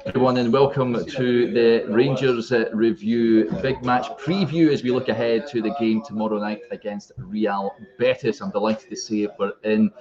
Everyone, and welcome to the Rangers review big match preview as we look ahead to the game tomorrow night against Real Betis. I'm delighted to say we're in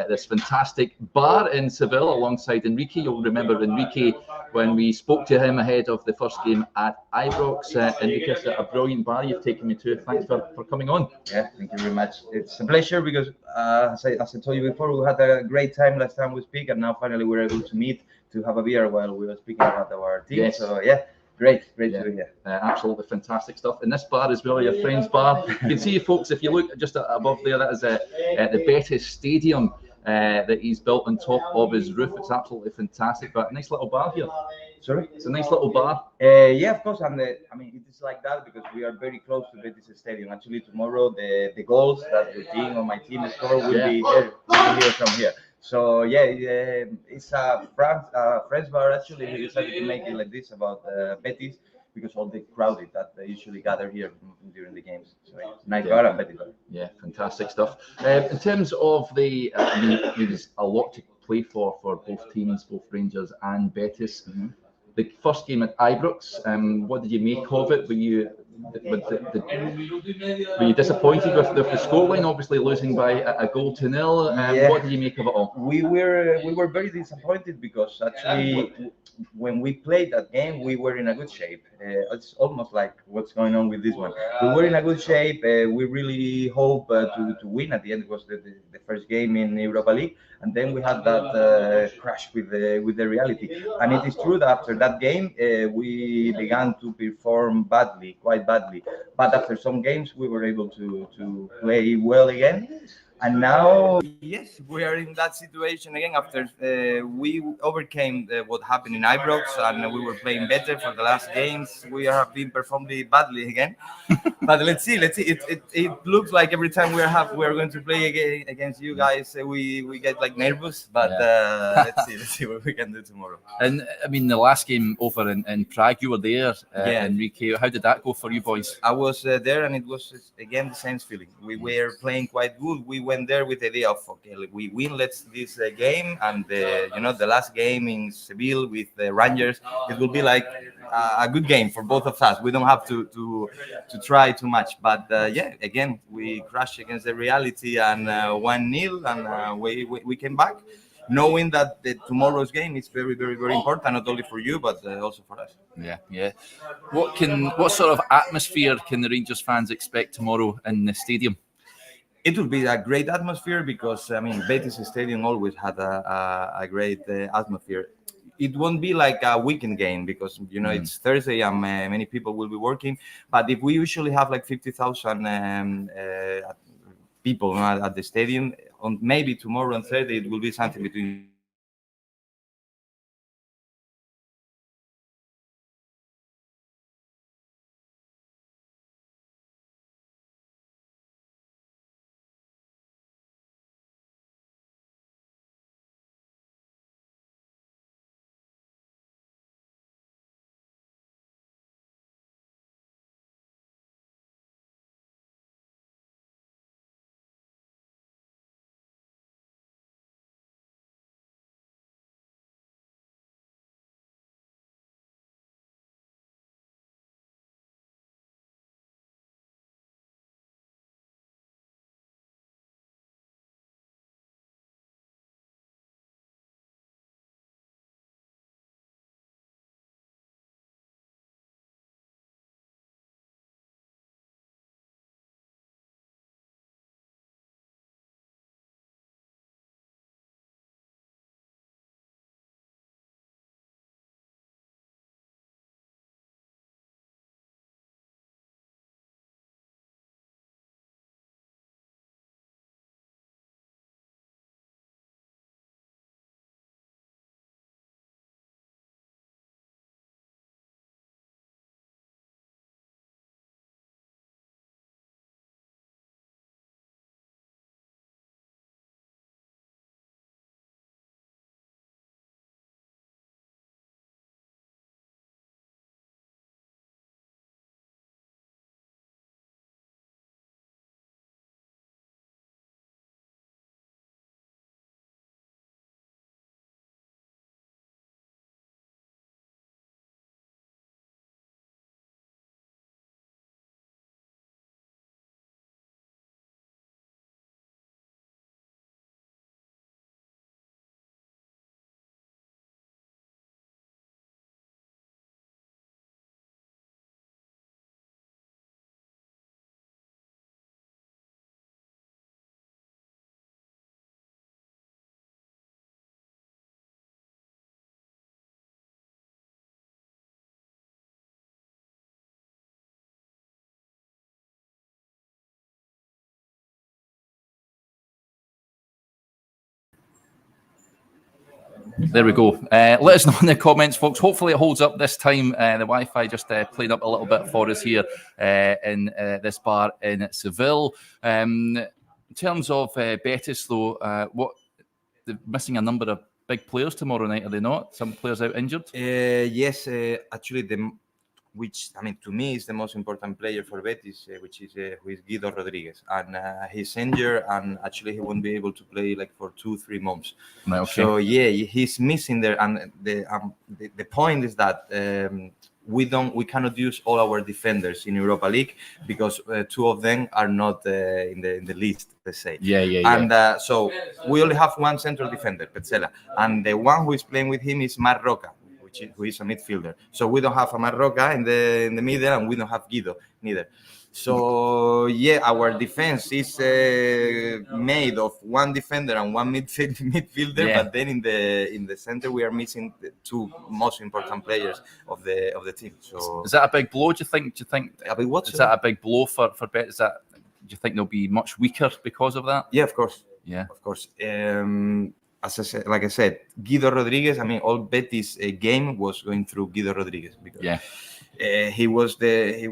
this fantastic bar in Seville alongside Enrique. You'll remember Enrique when we spoke to him ahead of the first game at Ibrox. Enrique, it's a brilliant bar you've taken me to. Thanks for coming on. Yeah, thank you very much. It's a pleasure because, as I told you before, we had a great time last time we speak, and now finally we're able to meet to have a beer while we were speaking about our team. Yes. So yeah, great to be here. Absolutely fantastic stuff. And this bar is really your friend's bar. You can see, folks, if you look just above there, that is the Betis Stadium that he's built on top of his roof. It's absolutely fantastic. But a nice little bar here. Sorry? It's a nice little bar. Yeah, of course. And I mean, it is like that because we are very close to Betis Stadium. Actually, tomorrow the goals that the team or my team score will be here from here. So yeah, it's a French bar. Actually, we decided to make it like this about Betis because all the crowded that they usually gather here during the games. So yeah, nice bar and Betis bar. Yeah, fantastic stuff. In terms of the, there's a lot to play for both teams, both Rangers and Betis. Mm-hmm. The first game at Ibrox, what did you make of it? Were you disappointed with the scoreline? Obviously losing by a goal to nil. Yeah. What did you make of it all? We were very disappointed because actually when we played that game we were in a good shape. It's almost like what's going on with this one. We were in a good shape. We really hope to win at the end. It was the first game in Europa League, and then we had that crash with the reality. And it is true that after that game we began to perform badly, quite badly. But after some games we were able to play well again. And now, yes, we are in that situation again after we overcame what happened in Ibrox, and we were playing better for the last games. We have been performing badly again, but let's see. It looks like every time we're going to play again against you guys, we get like nervous. But let's see what we can do tomorrow. And I mean, the last game over in Prague, you were there, Yeah. Enrique. How did that go for you boys? I was there, and it was again the same feeling. We were playing quite good. We went there with the idea of okay, we win let's this game, and the last game in Seville with the Rangers, it will be like a good game for both of us. We don't have to try too much, but yeah, again we crashed against the reality and 1-0, and we came back. Knowing that tomorrow's game is very, very, very important, not only for you but also for us. Yeah. What sort of atmosphere can the Rangers fans expect tomorrow in the stadium? It will be a great atmosphere because I mean Betis Stadium always had a great atmosphere. It won't be like a weekend game because it's Thursday and many people will be working. But if we usually have like 50,000 people at the stadium, on maybe tomorrow and Thursday it will be something between There we go. Let us know in the comments, folks. Hopefully it holds up this time. The Wi-Fi just played up a little bit for us here in this bar in Seville. In terms of Betis, though, they're missing a number of big players tomorrow night, are they not? Some players out injured? Yes, actually, to me is the most important player for Betis, which is who is Guido Rodriguez, and he's injured, and actually he won't be able to play like for 2-3 months. Okay. So yeah, he's missing there, and the point is that we cannot use all our defenders in Europa League because 2 of them are not in the list, let's say. And so we only have 1 central defender, Petzela, and the one who is playing with him is Marc Roca, who is a midfielder. So we don't have a Marc Roca in the middle, and we don't have Guido neither. So yeah, our defense is made of 1 defender and 1 midfielder, but then in the center we are missing the 2 most important players of the team. So is that a big blow? Do you think? A big what? Is that a big blow for Betis? Do you think they'll be much weaker because of that? Yeah, of course. Yeah, of course. As I said, Guido Rodriguez. I mean, all Betis game was going through Guido Rodriguez because he was the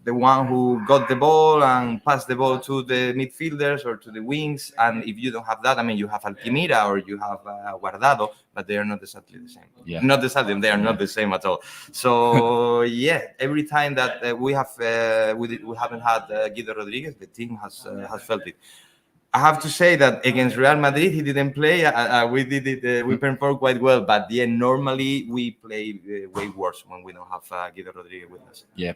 one who got the ball and passed the ball to the midfielders or to the wings. And if you don't have that, I mean, you have Alquimira or you have Guardado, but they are not exactly the same. Yeah. Not exactly, they are not the same at all. So yeah, every time that we haven't had Guido Rodriguez, the team has felt it. I have to say that against Real Madrid, he didn't play. We performed quite well, but normally we play way worse when we don't have Guido Rodriguez with us. Yeah.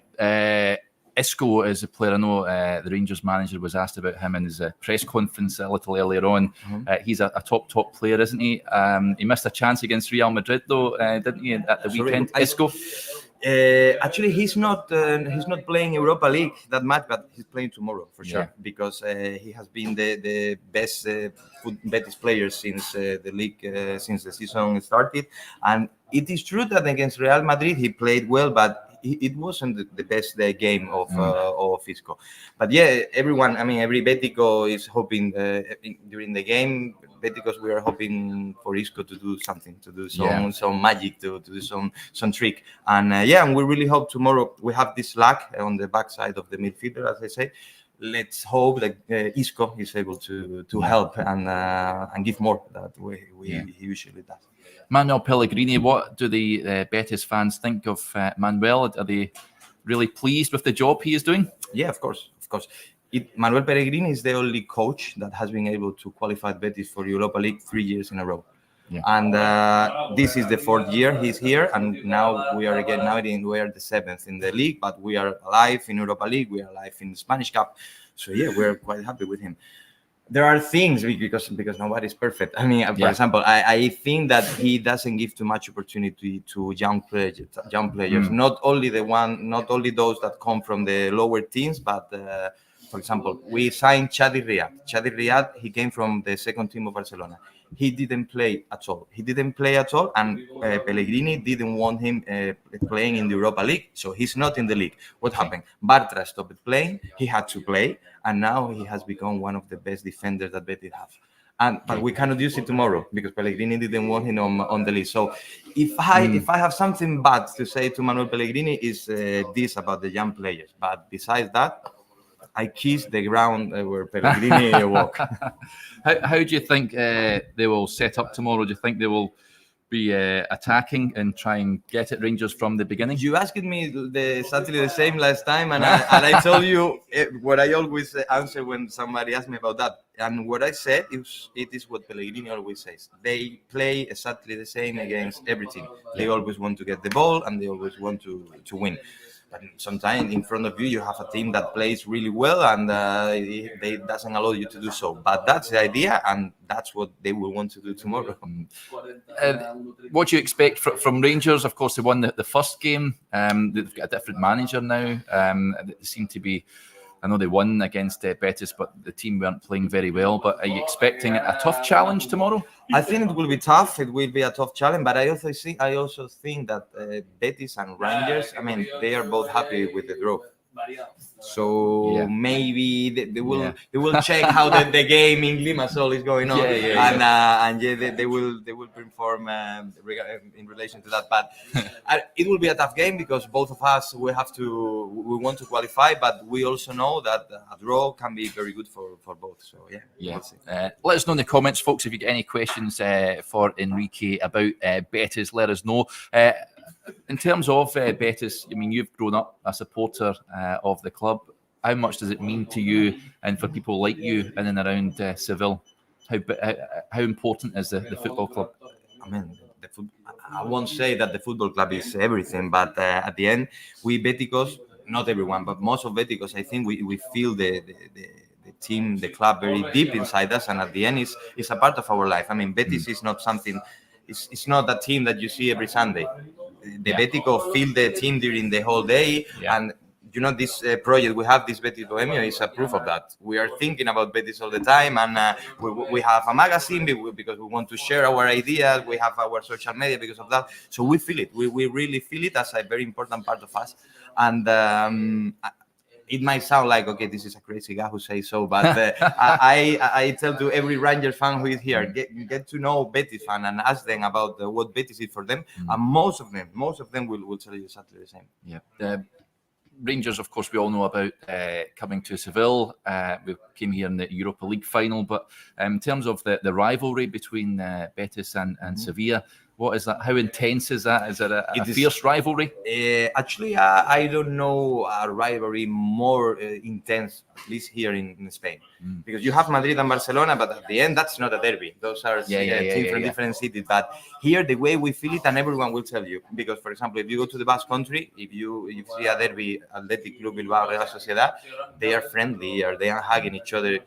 Isco is a player. I know the Rangers manager was asked about him in his press conference a little earlier on. He's a top player, isn't he? He missed a chance against Real Madrid, though, didn't he, at the weekend? Isco? Actually, he's not playing Europa League that much, but he's playing tomorrow for sure because he has been the best Betis player since the league since the season started. And it is true that against Real Madrid he played well, but it wasn't the best game of Isco. But yeah, everyone, I mean, every Betico is hoping during the game. Because we are hoping for Isco to do something, to do some magic, to do some trick, and and we really hope tomorrow we have this lack on the backside of the midfielder, as I say. Let's hope that Isco is able to help and give more that way he usually does. Manuel Pellegrini, what do the Betis fans think of Manuel? Are they really pleased with the job he is doing? Yeah, of course. Manuel Pellegrini is the only coach that has been able to qualify Betis for Europa League 3 years in a row. Yeah. And this is the 4th year he's here, and now we are again. We are the 7th in the league, but we are alive in Europa League. We are alive in the Spanish Cup. So yeah, we're quite happy with him. There are things because nobody's perfect. I mean, for example, I think that he doesn't give too much opportunity to young players. Not only those that come from the lower teams, but. For example, we signed Chadi Riyad. He came from the 2nd team of Barcelona. He didn't play at all, and Pellegrini didn't want him playing in the Europa League, so he's not in the league. What happened? Bartra stopped playing. He had to play, and now he has become one of the best defenders that Betis have. But we cannot use it tomorrow because Pellegrini didn't want him on the list. So if I have something bad to say to Manuel Pellegrini is this about the young players. But besides that, I kiss the ground where Pellegrini walk. How do you think they will set up tomorrow? Do you think they will be attacking and try and get at Rangers from the beginning? You asked me exactly the same last time, and I told you what I always answer when somebody asks me about that. And what I said it is what Pellegrini always says. They play exactly the same against every team. They always want to get the ball, and they always want to win. But sometimes in front of you have a team that plays really well, and they doesn't allow you to do so. But that's the idea, and that's what they will want to do tomorrow. What do you expect from Rangers? Of course, they won the first game. They've got a different manager now. They seem to be. I know they won against Betis, but the team weren't playing very well. But are you expecting a tough challenge tomorrow? I think it will be tough. It will be a tough challenge. But I also think that Betis and Rangers, I mean, they are both happy with the draw. So maybe they will check how the game in Limassol is going on, and they will perform in relation to that. But it will be a tough game because both of us we want to qualify, but we also know that a draw can be very good for both. So let us know in the comments, folks, if you get any questions for Enrique about Betis. Let us know. In terms of Betis, I mean, you've grown up a supporter of the club. How much does it mean to you and for people like you in and around Seville? How important is the football club? I mean, I won't say that the football club is everything, but at the end, we Beticos, not everyone, but most of Beticos, I think we feel the team, the club very deep inside us, and at the end, it's a part of our life. I mean, Betis is not something. It's not a team that you see every Sunday. The Betico feel the team during the whole day, and this project we have, this Betis Bohemia, is a proof of that. We are thinking about Betis all the time, and we have a magazine because we want to share our ideas. We have our social media because of that. So we feel it. We really feel it as a very important part of us. And it might sound like, okay, this is a crazy guy who says so, but I tell to every Rangers fan who is here, get to know Betis fan and ask them about what Betis is for them, and most of them will tell you exactly the same. Yeah. Rangers, of course, we all know about coming to Seville. We came here in the Europa League final, but in terms of the rivalry between Betis and Sevilla, what is that? How intense is that? Is it a fierce rivalry? Actually, I don't know a rivalry more intense, at least here in Spain, because you have Madrid and Barcelona, but at the end, that's not a derby. Those are teams from different cities. But here, the way we feel it, and everyone will tell you, because, for example, if you go to the Basque Country, if you see a derby, Athletic Club Bilbao, Real Sociedad, they are friendly, or they are hugging each other.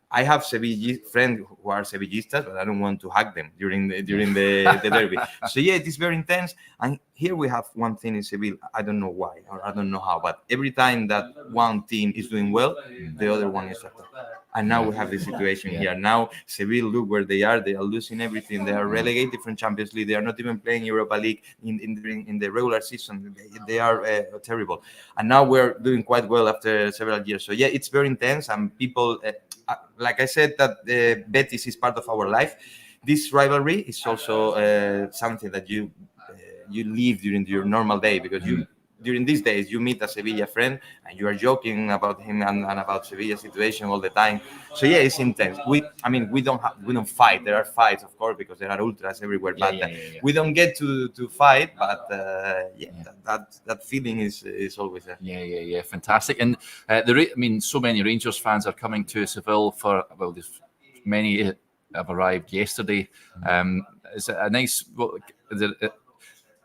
I have Sevilla friends who are Sevillistas, but I don't want to hug them during the derby. So it is very intense. And here we have one thing in Seville. I don't know why, or I don't know how, but every time that one team is doing well, the other one is attacked. And now we have this situation here. Now Seville, look where they are. They are losing everything. They are relegated from Champions League. They are not even playing Europa League in the regular season. They are terrible. And now we're doing quite well after several years. So it's very intense, and people. Like I said, that Betis is part of our life. This rivalry is also something that you live during your normal day, because during these days you meet a Sevilla friend and you are joking about him and about Sevilla situation all the time. So it's intense. We don't fight. There are fights, of course, because there are ultras everywhere. But we don't get to fight. But that feeling is always there. Yeah, fantastic. And so many Rangers fans are coming to Seville for many have arrived yesterday. Is it a nice? Is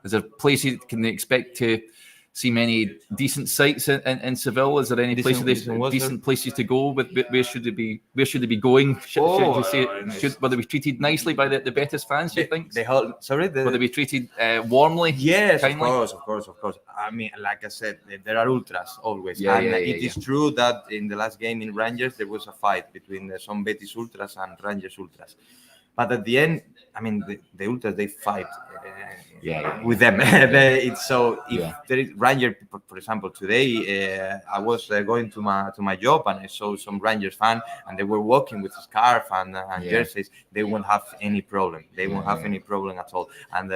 there a place you can expect to see many decent sites in Seville? Is there any decent places to go? Where should they be? Where should they be going? Will they be treated nicely by the Betis fans? Do you think? Will they be treated warmly? Yes, kindly? Of course. I mean, like I said, there are ultras always. It is true that in the last game in Rangers there was a fight between some Betis ultras and Rangers ultras. But at the end, I mean, the ultras, they fight with them. It's so if there is Ranger, for example, today I was going to my job and I saw some Rangers fan and they were walking with a scarf and jerseys. They won't have any problem. They won't have any problem at all. And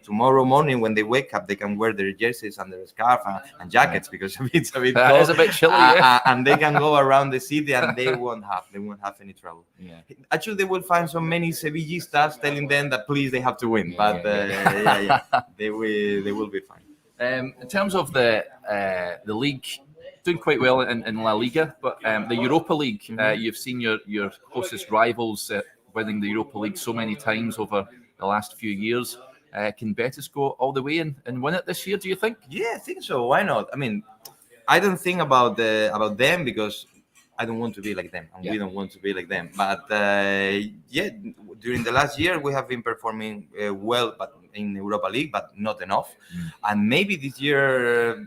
tomorrow morning when they wake up, they can wear their jerseys and their scarf and jackets because it's a bit cold. It's a bit chilly. And they can go around the city and they won't have any trouble. Actually, they will find so many Sevillistas telling them that please they have to win, but they will be fine. In terms of the league, doing quite well in La Liga, but the Europa League, you've seen your closest rivals winning the Europa League so many times over the last few years. Can Betis go all the way and win it this year, do you think? Yeah, I think so. Why not? I mean, I don't think about them because I don't want to be like them, and we don't want to be like them. But during the last year, we have been performing well, but in Europa League, but not enough. And maybe this year,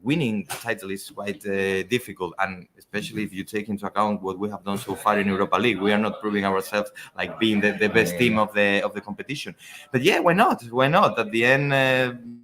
winning a title is quite difficult, and especially if you take into account what we have done so far in Europa League, we are not proving ourselves like being the best team of the competition. But why not? Why not? At the end.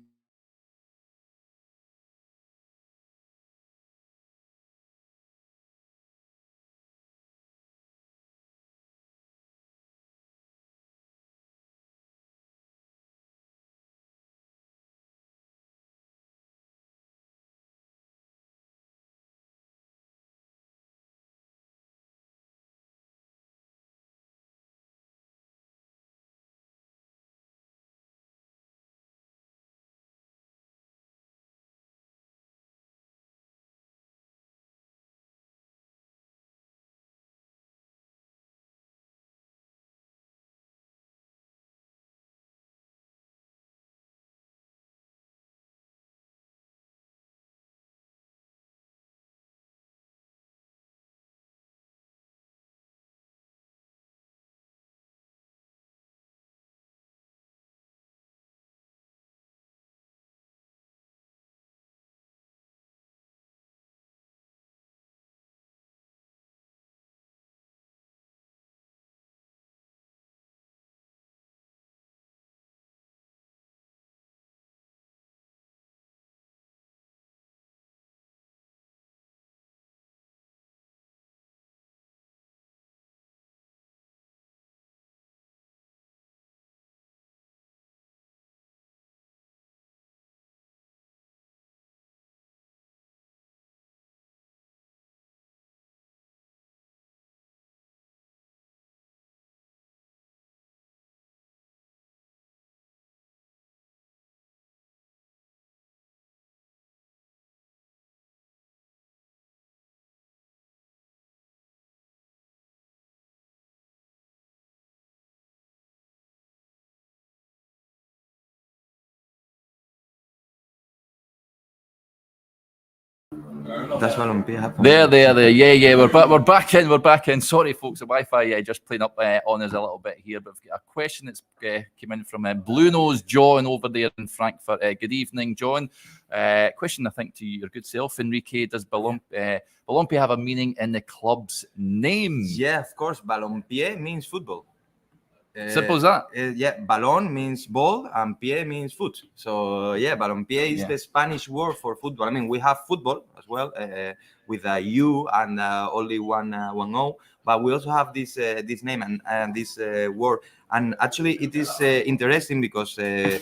That's Balompié happened. There. Yeah. We're back in. Sorry, folks, the Wi-Fi just playing up on us a little bit here. But we've got a question that's came in from Blue Nose John over there in Frankfurt. Good evening, John. Question, I think, to your good self, Enrique. Does Balompié have a meaning in the club's name? Yeah, of course. Balompié means football. Simple as that. Yeah, balón means ball and pie means foot. So yeah, balompié is the Spanish word for football. I mean, we have football as well with a U and only one O, but we also have this name and this word. And actually, it is interesting because there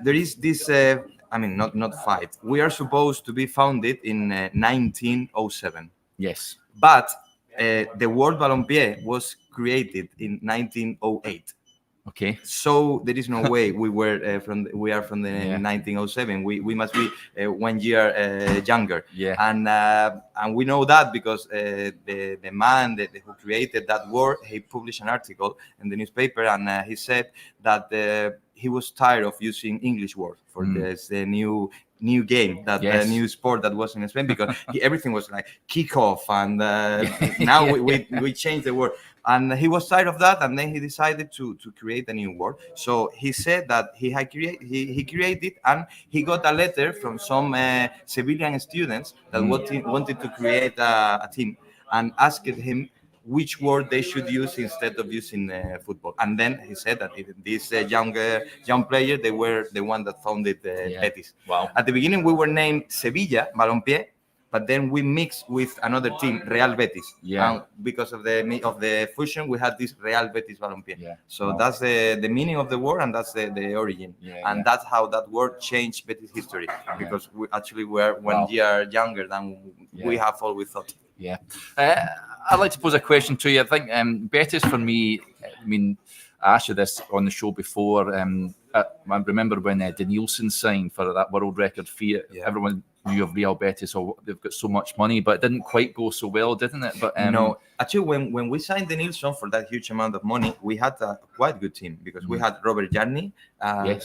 is this. I mean, not fight. We are supposed to be founded in 1907. Yes. But the word balompié was created in 1908. Okay. So there is no way we are from the 1907. We must be 1 year younger. Yeah. And we know that because the man who created that word, he published an article in the newspaper, and he said that he was tired of using English words for this new game, that new sport that was in Spain, because everything was like kickoff, and now we changed the word. And he was tired of that, and then he decided to create a new word. So he said that he created, and he got a letter from some Sevillian students that wanted to create a team, and asked him which word they should use instead of using football. And then he said that these young players, they were the one that founded Betis. Wow. At the beginning, we were named Sevilla Balompié, but then we mixed with another team, Real Betis. Yeah. And because of the fusion, we had this Real Betis Balompié. Yeah. So that's the meaning of the word, and that's the origin. And that's how that word changed Betis history, because we actually were 1 year younger than we have always thought. Yeah. I'd like to pose a question to you. I think Betis, for me, I mean, I asked you this on the show before. I remember when Denilson signed for that world record fee. Everyone knew of Real Betis, so they've got so much money, but it didn't quite go so well, didn't it? But no, actually, when we signed Denilson for that huge amount of money, we had a quite good team, because we had Robert Jarni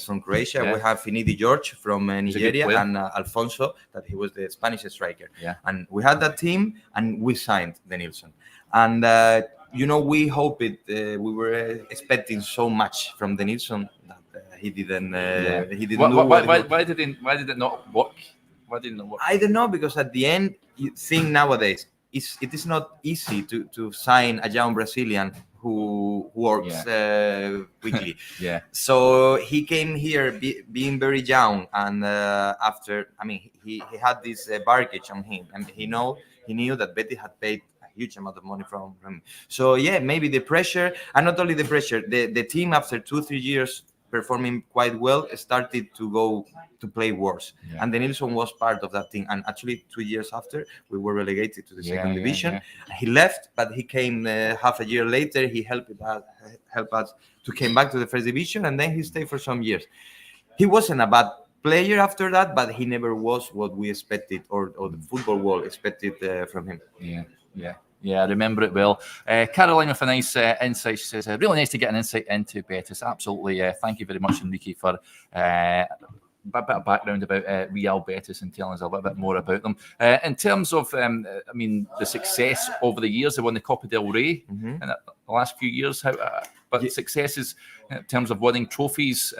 from Croatia, we have Finidi George from Nigeria, and Alfonso, that he was the Spanish striker. And we had that team, and we signed Denilson. And we hoped we were expecting so much from Denilson that he didn't. He didn't. Why did it not work? Why didn't it work? I don't know, because at the end, you think nowadays it is not easy to sign a young Brazilian who works quickly. So he came here being very young, and after, I mean, he had this baggage on him, and he knew that Betis had paid a huge amount of money from him. So maybe the pressure, and not only the pressure, the team, after 2-3 years performing quite well, started to go to play worse. And Denilson was part of that team. And actually, 2 years after, we were relegated to the second division. He left, but he came half a year later. He helped us to come back to the first division, and then he stayed for some years. He wasn't a bad player after that, but he never was what we expected, or the football world expected from him. Yeah, I remember it well. Caroline with a nice insight. She says, really nice to get an insight into Betis. Absolutely. Thank you very much, Enrique, for a bit of background about Real Betis and telling us a little bit more about them. In terms of, I mean, the success over the years, they won the Copa del Rey in the last few years. But successes in terms of winning trophies,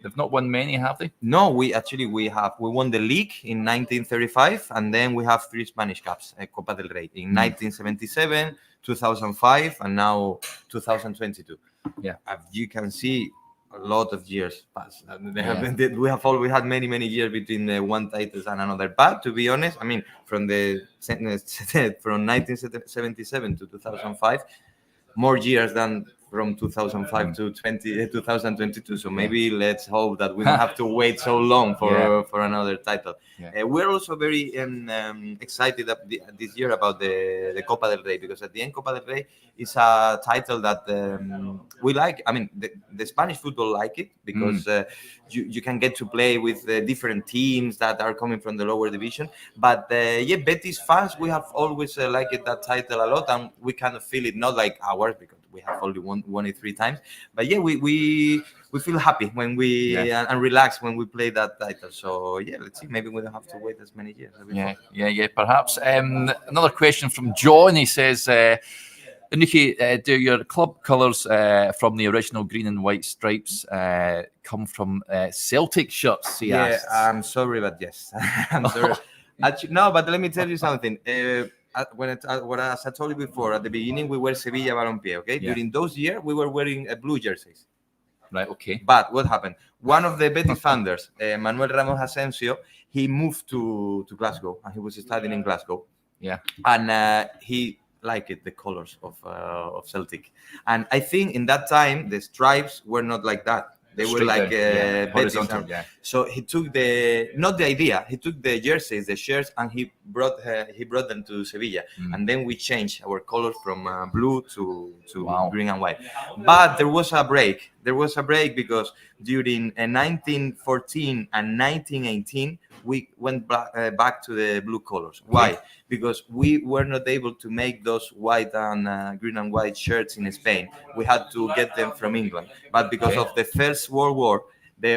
they've not won many, have they? No, we won the league in 1935, and then we have 3 Spanish Cups, Copa del Rey, in 1977, 2005, and now 2022. As you can see, a lot of years passed. We have always had many years between one title and another. But to be honest, I mean, from 1977 to 2005, more years than from 2005 to 2022. So maybe let's hope that we don't have to wait so long for another title. We're also very excited this year about the Copa del Rey, because at the end, Copa del Rey is a title that we like. I mean, the Spanish football like it, because you can get to play with different teams that are coming from the lower division. But Betis fans, we have always liked that title a lot, and we kind of feel it not like ours, because we have only won it 3 times. But yeah, we feel happy when we and relaxed when we play that title. So yeah, let's see. Maybe we don't have to wait as many years. Yeah, perhaps. Another question from John. He says, Enrique, do your club colours from the original green and white stripes come from Celtic shirts? He asked. I'm sorry, but yes, I'm sorry. Actually, no, but let me tell you something. As I told you before, at the beginning we were Sevilla Balompié. Okay, during those years we were wearing blue jerseys. Right. Okay. But what happened? One of the Betis founders, Manuel Ramos Asensio, he moved to Glasgow and he was studying in Glasgow. Yeah. And he liked the colors of Celtic. And I think in that time the stripes were not like that. They were like horizontal. So he took not the idea. He took the jerseys, the shirts, and he brought them to Sevilla. And then we changed our colors from blue to green and white. But there was a break. Because during 1914 and 1918 we went back to the blue colors. Why? Because we were not able to make those white and green and white shirts in Spain. We had to get them from England. But because of the First World War,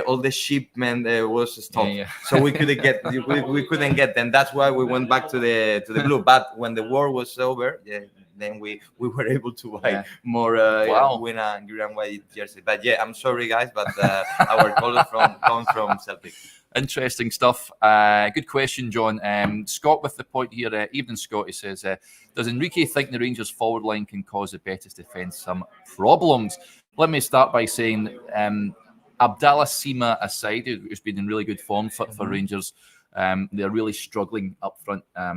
all the shipment was stopped. So we couldn't get them. That's why we went back to the blue. But when the war was over, then we were able to buy more green and white jerseys. But yeah, I'm sorry guys, but our colors come from Celtic. Interesting stuff. Good question, John. Scott with the point here. Evening, Scott. He says, does Enrique think the Rangers' forward line can cause the Betis defence some problems? Let me start by saying, Abdallah Sima aside, who's been in really good form for Rangers, they're really struggling up front. I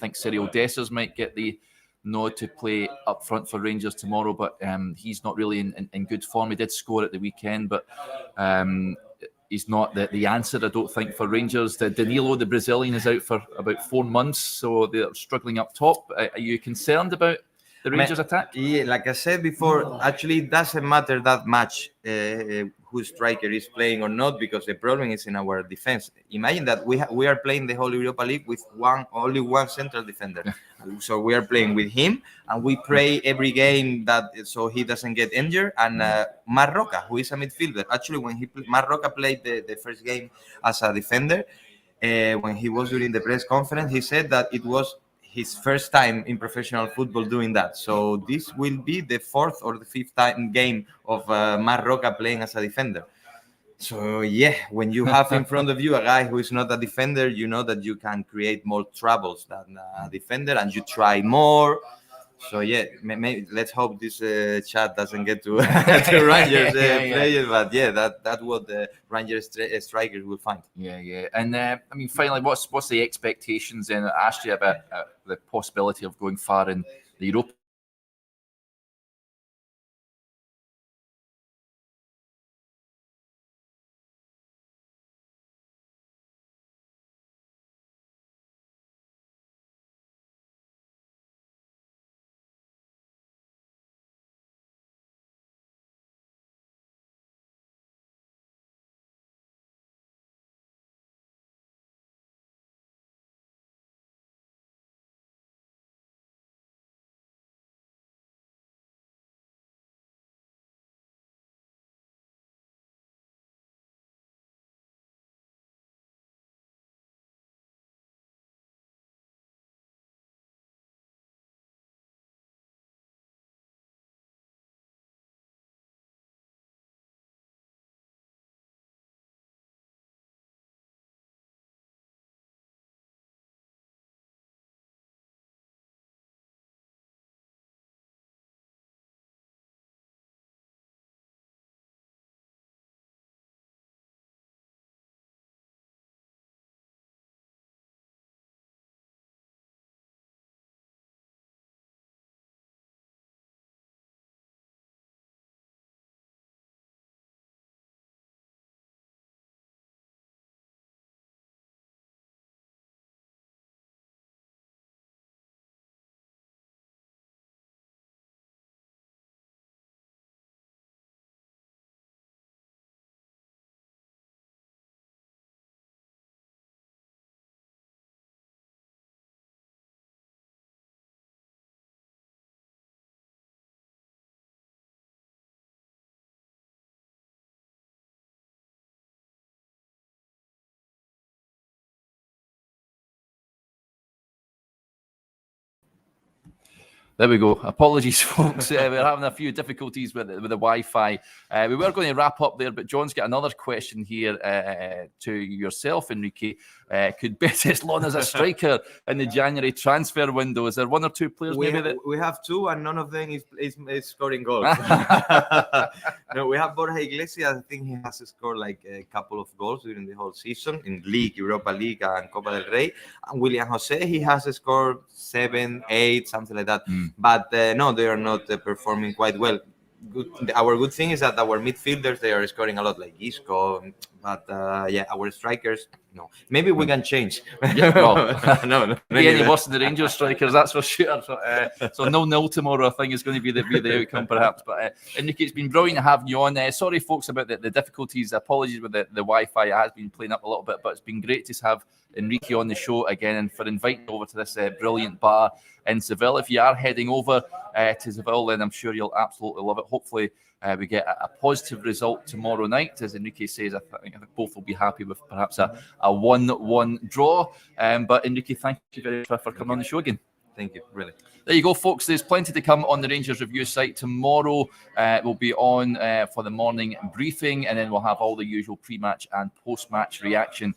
think Cyril Dessers might get the nod to play up front for Rangers tomorrow, but he's not really in good form. He did score at the weekend, but he's not the answer, I don't think, for Rangers. Danilo, the Brazilian, is out for about 4 months, so they're struggling up top. Are you concerned about the Rangers attack? Yeah, like I said before, actually it doesn't matter that much who striker is playing or not, because the problem is in our defense. Imagine that we are playing the whole Europa League with only one central defender. So we are playing with him, and we pray every game so he doesn't get injured. And Marc Roca, who is a midfielder, actually when Marc Roca played the first game as a defender, when he was during the press conference, he said that it was his first time in professional football doing that. So this will be the 4th or the 5th game of Marc Roca playing as a defender. So yeah, when you have in front of you a guy who is not a defender, you know that you can create more troubles than a defender, and you try more. So yeah, maybe let's hope this chat doesn't get to Rangers players, but yeah, that's what the Rangers strikers will find. Yeah. And I mean, finally, what's the expectations? And I asked you about the possibility of going far in the Europa There we go. Apologies, folks. We're having a few difficulties with the Wi-Fi. We were going to wrap up there, but John's got another question here to yourself, Enrique. Could Betis loan as a striker in the January transfer window? Is there one or two players we have two, and none of them is scoring goals. No, we have Borja Iglesias. I think he has scored like a couple of goals during the whole season in League, Europa League, and Copa del Rey. And William Jose, he has scored 7, 8, something like that. But no, they are not performing quite well. Our good thing is that our midfielders, they are scoring a lot, like Isco. But yeah, our strikers, no. Maybe we can change. Yeah, well, no. Be any worse than the Rangers strikers, that's for sure. So 0-0 tomorrow, I think, is going to be the outcome, perhaps. But Enrique, it's been brilliant having you on. Sorry, folks, about the difficulties. Apologies with the Wi-Fi. It has been playing up a little bit, but it's been great to have Enrique on the show again, and for inviting over to this brilliant bar in Seville. If you are heading over to Seville, then I'm sure you'll absolutely love it. Hopefully, we get a positive result tomorrow night. As Enrique says, I think both will be happy with perhaps a 1-1 draw. But Enrique, thank you very much for coming on the show again. Thank you, really. There you go, folks. There's plenty to come on the Rangers Review site. Tomorrow we'll be on for the morning briefing, and then we'll have all the usual pre-match and post-match reaction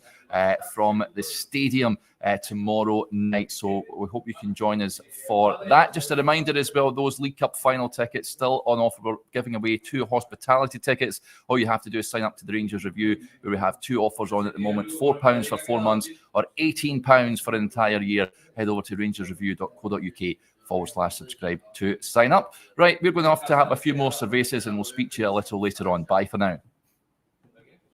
from the stadium tomorrow night. So we hope you can join us for that. Just a reminder as well, those League Cup final tickets still on offer. We're giving away 2 hospitality tickets. All you have to do is sign up to the Rangers Review, where we have 2 offers on at the moment: £4 for 4 months or £18 for an entire year. Head over to rangersreview.co.uk/subscribe to sign up. Right, we're going to have a few more cervezas, and we'll speak to you a little later on. Bye for now.